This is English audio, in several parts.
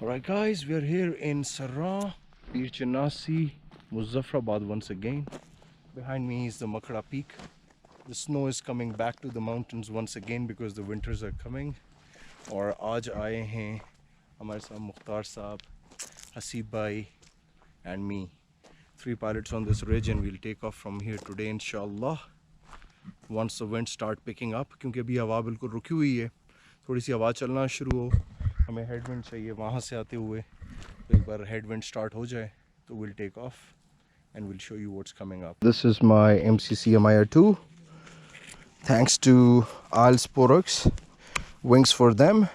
Alright guys, we are here in Sarah, Pir Chinasi, Muzaffarabad once again. Behind me is the Makra Peak. The snow is coming back to the mountains once again because the winters are coming. और आज आए हैं हमारे साथ मुख्तार साहब, हसीब भाई and me. 3 pilots on this ridge and we'll take off from here today inshallah. Once the winds start picking up, क्योंकि अभी हवा बिल्कुल रुकी हुई है, थोड़ी सी हवा चलना शुरू हो, हमें हेडविंड चाहिए वहाँ से आते हुए, तो एक बार हेडविंड स्टार्ट हो जाए तो we'll take off and we'll show you what's coming up. This is my MCC MIR2. Thanks to Ailes Pour Eux, wings for them,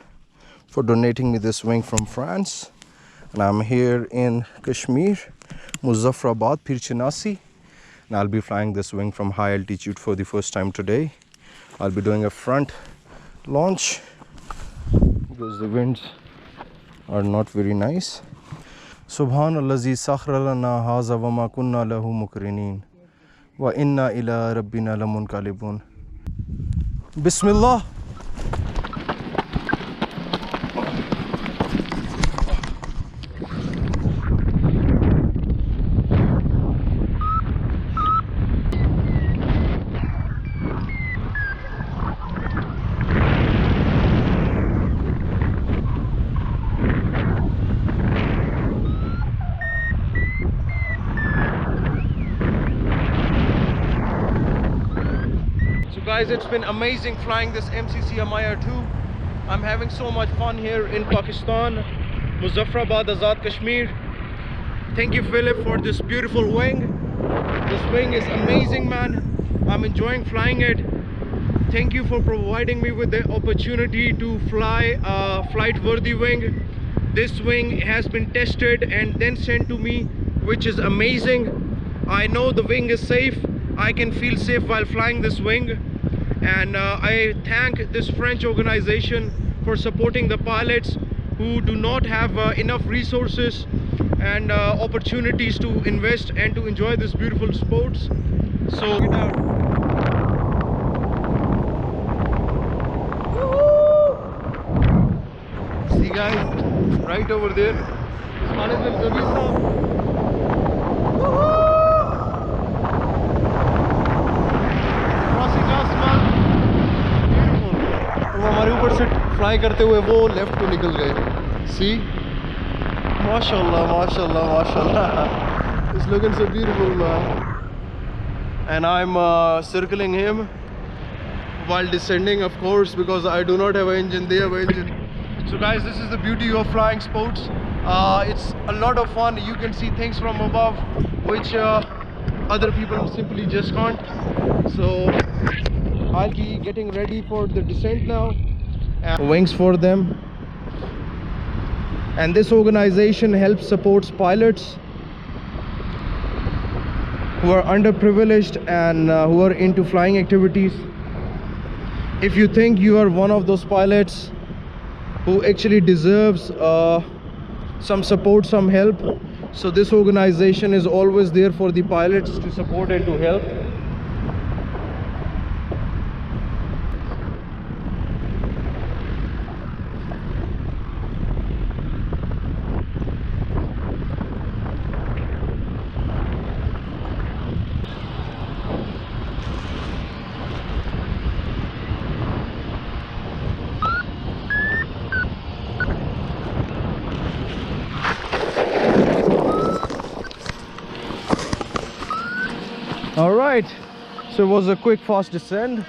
for donating me this wing from France. And I'm here in Kashmir, Muzaffarabad, Pir Chinasi, and I'll be flying this wing from high altitude for the first time today. I'll be doing a front launch because the winds are not very nice. Subhanallazi sakhara lana haza wa ma kunna lahu muqrinin wa inna ila rabbina lamunqalibun. Bismillah. Guys, it's been amazing flying this MCC MIR2. I'm having so much fun here in Pakistan, Muzaffarabad, Azad Kashmir. Thank you, Philip, for this beautiful wing. This wing is amazing, man. I'm enjoying flying it. Thank you for providing me with the opportunity to fly a flight-worthy wing. This wing has been tested and then sent to me, which is amazing. I know the wing is safe. I can feel safe while flying this wing. And I thank this French organization for supporting the pilots who do not have enough resources and opportunities to invest and to enjoy this beautiful sports. So get out. See guys, right over there, this one is with Zabisa. हमारे ऊपर से fly करते हुए वो left को निकल गए. सी माशाल्लाह माशाल्लाह माशाल्लाह, it's looking so beautiful, man. And I'm circling him while descending, of course, because I do not have an engine, they have an engine. So guys, this is the beauty of flying sports. It's a lot of fun. You can see things from above which other people simply just can't. So I'll be getting ready for the descent now. Wings for them. And this organization helps supports pilots who are underprivileged and who are into flying activities. If you think you are one of those pilots who actually deserves some support, some help, so this organization is always there for the pilots to support and to help. All right, so it was a quick fast descent.